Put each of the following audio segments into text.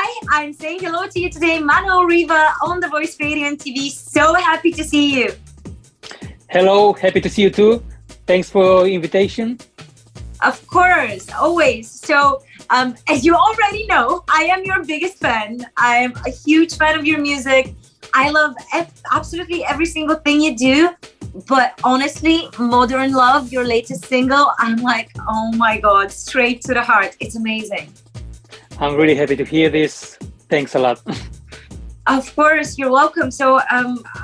Hi, I'm saying hello to you today, Manuel Riva on The Voice Radio and TV. So happy to see you. Hello, happy to see you too. Thanks for the invitation. Of course, always. So, as you already know, I am your biggest fan. I'm a huge fan of your music. I love absolutely every single thing you do. But honestly, Modern Love, your latest single, I'm like, oh my God, straight to the heart. It's amazing. I'm really happy to hear this. Thanks a lot. Of course, you're welcome. So,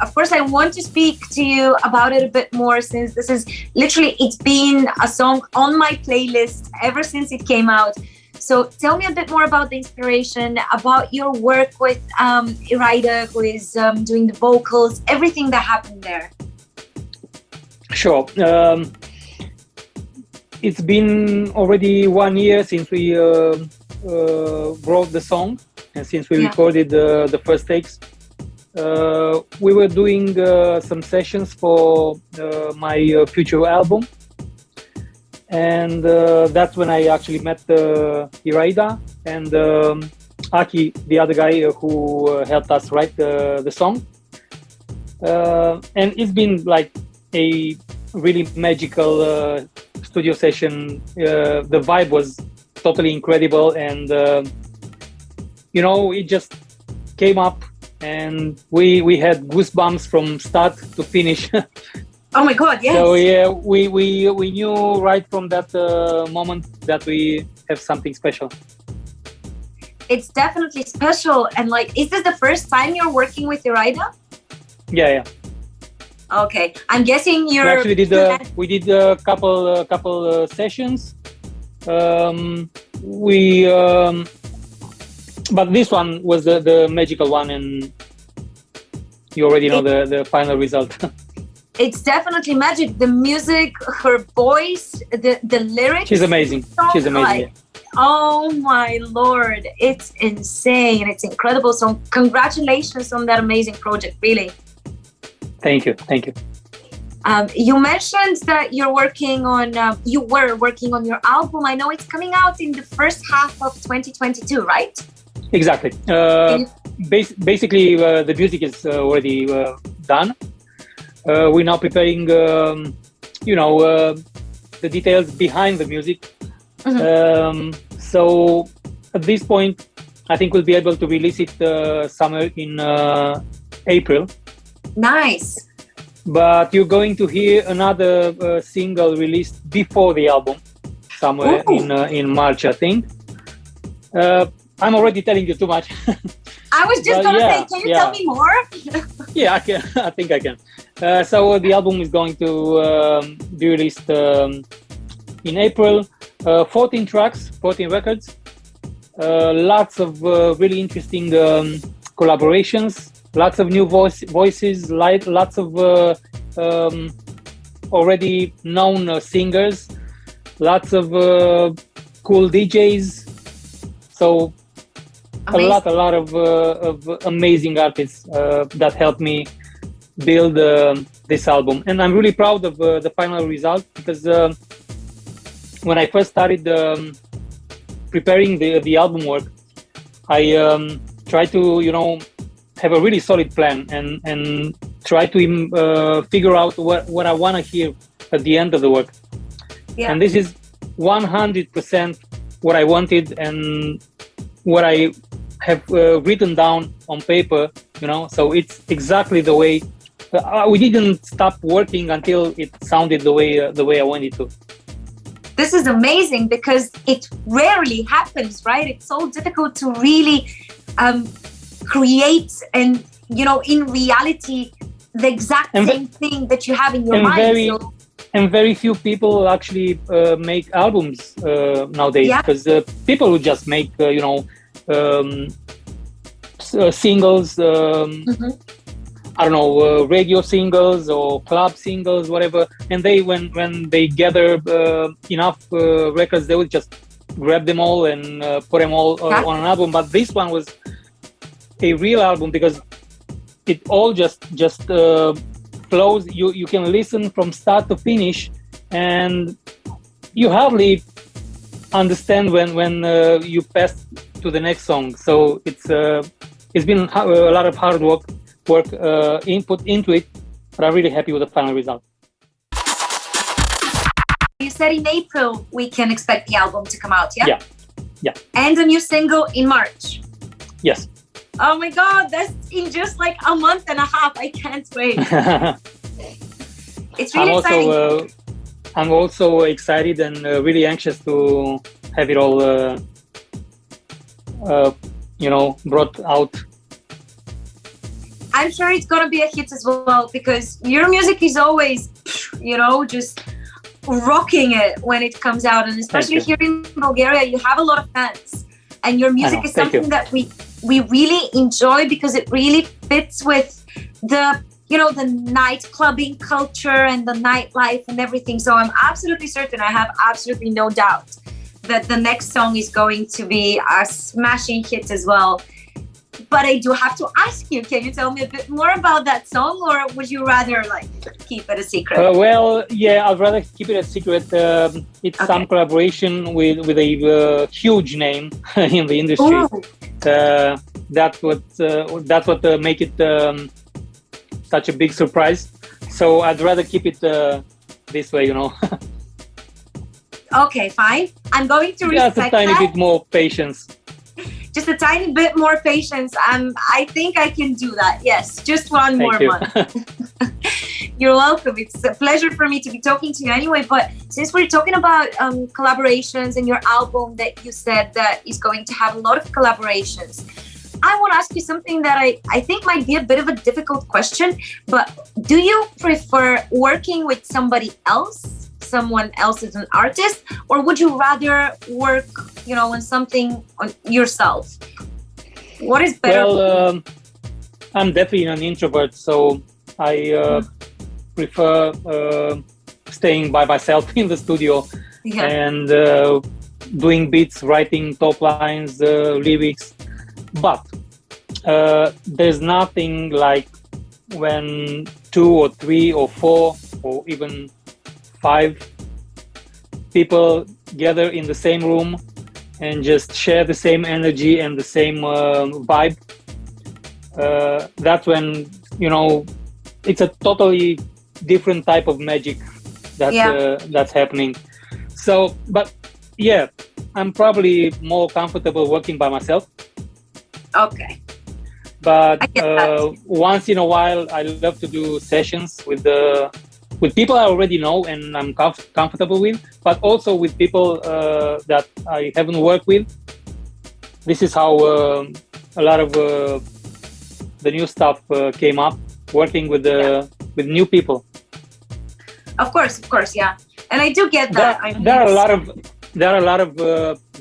of course, I want to speak to you about it a bit more since this is literally, it's been a song on my playlist ever since it came out. So tell me a bit more about the inspiration, about your work with Iraida, who is doing the vocals, everything that happened there. Sure. It's been already 1 year since we wrote the song and since we recorded the first takes. We were doing some sessions for my future album, and that's when I actually met Iraida and Aki, the other guy who helped us write the song. And it's been like a really magical studio session. The vibe was totally incredible, and it just came up, and we had goosebumps from start to finish. Oh my God, yes. So yeah, we knew right from that moment that we have something special. It's definitely special. And like, is this the first time you're working with Iraida? Yeah. Okay, I'm guessing you're. We did a couple sessions. But this one was the magical one, and you already know the final result. It's definitely magic. The music, her voice, the lyrics. She's amazing. She's amazing. Like, oh my Lord, it's insane. It's incredible. So congratulations on that amazing project, really. Thank you. You mentioned that you were working on your album. I know it's coming out in the first half of 2022, right? Exactly. Basically, the music is already done. We're now preparing, the details behind the music. Mm-hmm. So at this point, I think we'll be able to release it somewhere in April. Nice. But you're going to hear another single released before the album, somewhere in March, I think. I'm already telling you too much. I was just going to say, can you tell me more? Yeah, I can. I think I can. So the album is going to be released in April. 14 tracks, 14 records. Lots of really interesting collaborations. Lots of new voices, lots of already known singers, lots of cool DJs. So amazing. a lot of amazing artists that helped me build this album. And I'm really proud of the final result, because when I first started preparing the album work, I tried to, have a really solid plan and try to figure out what I want to hear at the end of the work. Yeah. And this is 100% what I wanted and what I have written down on paper, so it's exactly the way. We didn't stop working until it sounded the way I wanted to. This is amazing, because it rarely happens, right? It's so difficult to really create and, in reality, the exact same thing that you have in your mind. And very few people actually make albums nowadays, because people who just make, singles, I don't know, radio singles or club singles, whatever. And they, when they gather enough records, they will just grab them all and put them all on an album. But this one was a real album, because it all just flows. You can listen from start to finish, and you hardly understand when you pass to the next song. So it's been a lot of hard work input into it, but I'm really happy with the final result. You said in April we can expect the album to come out, yeah? Yeah. And a new single in March. Yes. Oh my God, that's in just like a month and a half. I can't wait. It's really exciting. I'm also excited and really anxious to have it all, brought out. I'm sure it's gonna be a hit as well, because your music is always, just rocking it when it comes out, and especially here in Bulgaria, you have a lot of fans, and your music is something that we really enjoy because it really fits with the night clubbing culture and the nightlife and everything. So I'm absolutely certain, I have absolutely no doubt that the next song is going to be a smashing hit as well. But I do have to ask you, can you tell me a bit more about that song, or would you rather keep it a secret? I'd rather keep it a secret. It's some collaboration with a huge name in the industry. That's what make it such a big surprise. So I'd rather keep it this way, Okay, fine. I'm going to respect that. Just a tiny bit more patience. Just a tiny bit more patience. I think I can do that. Yes, just one more month. You're welcome. It's a pleasure for me to be talking to you anyway. But since we're talking about collaborations and your album that you said that is going to have a lot of collaborations, I want to ask you something that I think might be a bit of a difficult question, but do you prefer working with someone else as an artist, or would you rather work, on something on yourself? What is better? Well, I'm definitely an introvert, so I prefer staying by myself in the studio and doing beats, writing top lines, lyrics. But there's nothing like when 2 or 3 or 4 or even 5 people gather in the same room and just share the same energy and the same vibe. That's when, it's a totally different type of magic that's happening. So, but yeah, I'm probably more comfortable working by myself. Okay. But once in a while, I love to do sessions with people I already know and I'm comfortable with, but also with people that I haven't worked with. This is how a lot of the new stuff came up, working with new people. Of course, yeah. And I do get that. There are a lot of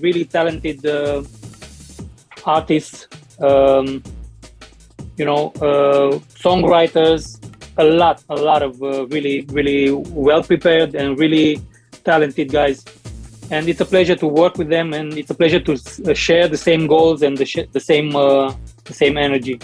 really talented artists, songwriters, a lot of really, really well prepared and really talented guys. And it's a pleasure to work with them, and it's a pleasure to share the same goals and the same energy.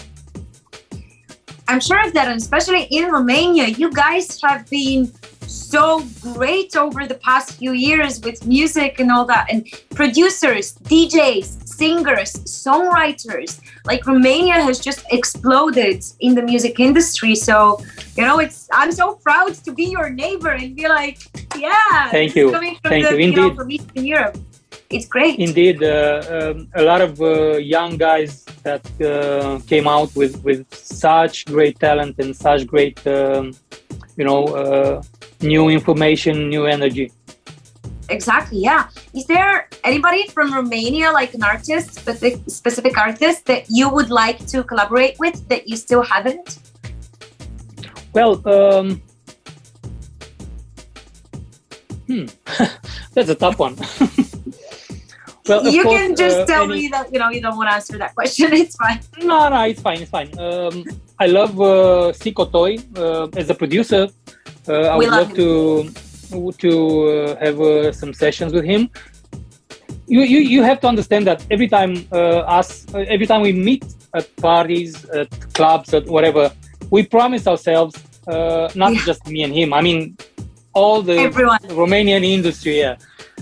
I'm sure of that, and especially in Romania, you guys have been so great over the past few years with music and all that, and producers, DJs, singers, songwriters. Like, Romania has just exploded in the music industry. So, I'm so proud to be your neighbor and be like, thank you. Coming from Indeed. From Eastern Europe. It's great. Indeed, a lot of young guys that came out with such great talent and such great, new information, new energy. Exactly, yeah. Is there anybody from Romania, like an artist, specific artist that you would like to collaborate with that you still haven't? Well, that's a tough one. Well, you can just tell me that you don't want to answer that question. It's fine. No, it's fine. I love Siko Toy as a producer. I would love to have some sessions with him. You have to understand that every time we meet at parties, at clubs, at whatever, we promise ourselves, not just me and him. I mean, everyone. Romanian industry.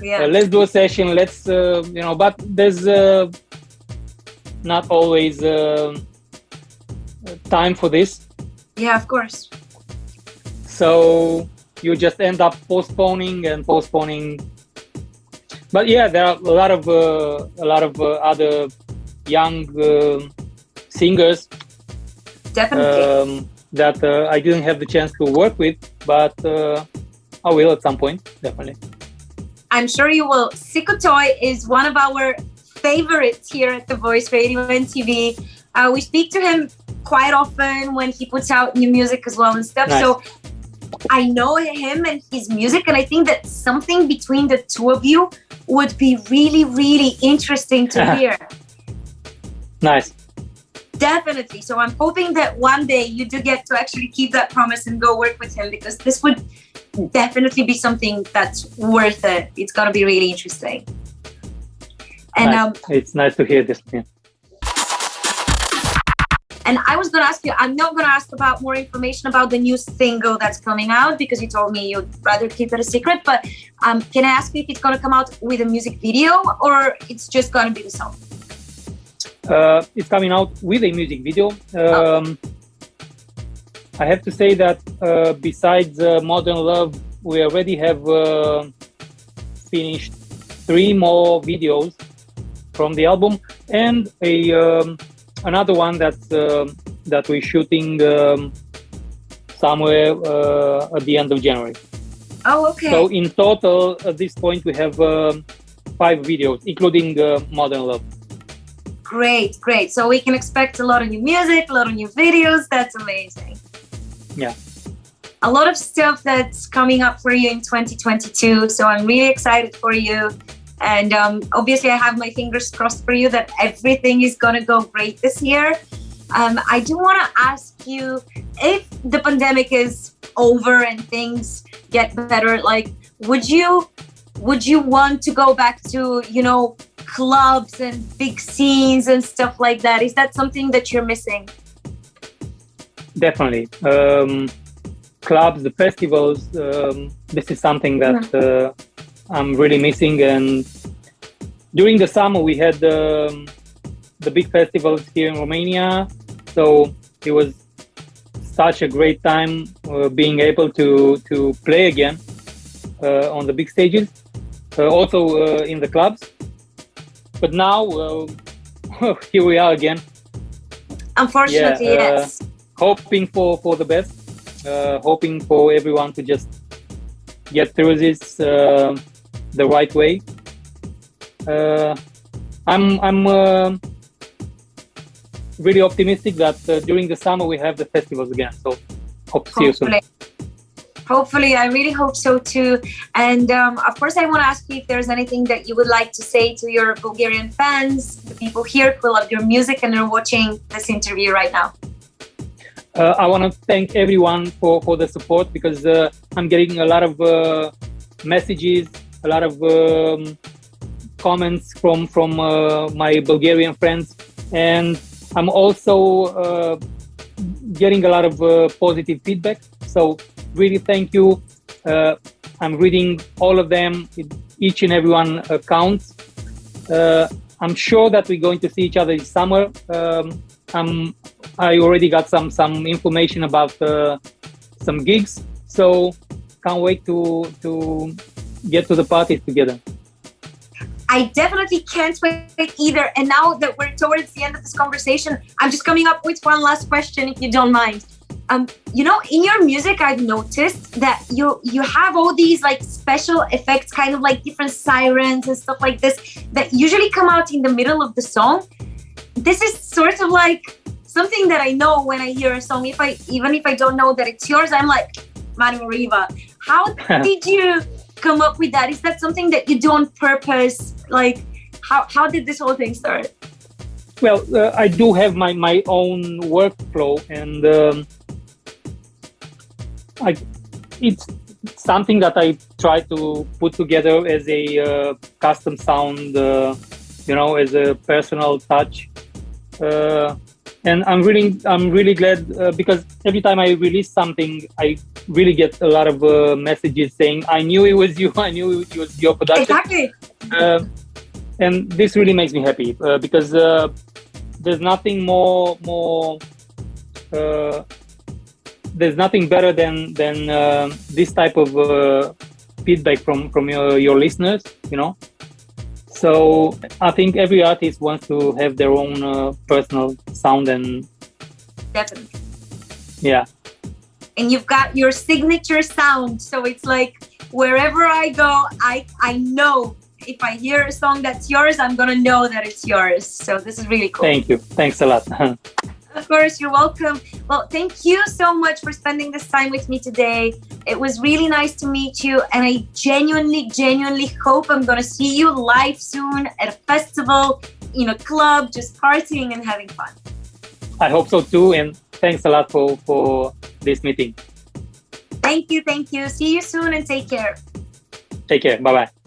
Yeah. Let's do a session. Let's, but there's not always time for this. Yeah, of course. So you just end up postponing. But yeah, there are a lot of other young singers. Definitely. That I didn't have the chance to work with, but I will at some point, definitely. I'm sure you will. Sikotoy is one of our favorites here at The Voice Radio and TV. We speak to him quite often when he puts out new music as well and stuff. Nice. So I know him and his music, and I think that something between the two of you would be really, really interesting to hear. Nice. Definitely. So I'm hoping that one day you do get to actually keep that promise and go work with him, because this would definitely be something that's worth it. It's going to be really interesting. And nice. It's nice to hear this. Yeah. And I was going to ask you, I'm not going to ask about more information about the new single that's coming out, because you told me you'd rather keep it a secret. But can I ask you if it's going to come out with a music video, or it's just going to be the song? It's coming out with a music video. I have to say that besides Modern Love, we already have finished 3 more videos from the album, and another one that we're shooting somewhere at the end of January. Oh, okay. So in total, at this point, we have 5 videos, including Modern Love. Great. So we can expect a lot of new music, a lot of new videos. That's amazing. Yeah. A lot of stuff that's coming up for you in 2022. So I'm really excited for you. And obviously, I have my fingers crossed for you that everything is going to go great this year. I do want to ask you, if the pandemic is over and things get better, like, would you want to go back to, clubs and big scenes and stuff like that? Is that something that you're missing? Definitely. Clubs, the festivals, this is something that I'm really missing. And during the summer, we had the big festivals here in Romania. So it was such a great time being able to play again on the big stages, also in the clubs. But now, here we are again. Unfortunately, yes. Hoping for the best, hoping for everyone to just get through this the right way. I'm really optimistic that during the summer we have the festivals again. So hope to see you soon. Hopefully, I really hope so too. And of course, I want to ask you if there's anything that you would like to say to your Bulgarian fans, the people here who love your music and are watching this interview right now. I want to thank everyone for the support, because I'm getting a lot of messages, a lot of comments from my Bulgarian friends, and I'm also getting a lot of positive feedback. So really thank you. I'm reading all of them. Each and every one counts. I'm sure that we're going to see each other this summer. I already got some information about some gigs, so can't wait to get to the parties together. I definitely can't wait either. And now that we're towards the end of this conversation, I'm just coming up with one last question, if you don't mind. In your music, I've noticed that you have all these like special effects, kind of like different sirens and stuff like this, that usually come out in the middle of the song. This is sort of like something that I know when I hear a song. Even if I don't know that it's yours, I'm like, Manuel Riva. How did you come up with that? Is that something that you do on purpose? Like, how did this whole thing start? Well, I do have my own workflow, and it's something that I try to put together as a custom sound, as a personal touch. And I'm really glad because every time I release something, I really get a lot of messages saying, "I knew it was you. I knew it was your production." Exactly. And this really makes me happy because there's nothing there's nothing better than this type of feedback from your listeners, you know. So I think every artist wants to have their own personal sound, and definitely, yeah. And you've got your signature sound, so it's like wherever I go, I know if I hear a song that's yours, I'm gonna know that it's yours. So this is really cool. Thank you. Thanks a lot. Of course, you're welcome. Well, thank you so much for spending this time with me today. It was really nice to meet you, and I genuinely hope I'm going to see you live soon at a festival, in a club, just partying and having fun. I hope so too, and thanks a lot for this meeting. Thank you. See you soon and take care. Take care. Bye-bye.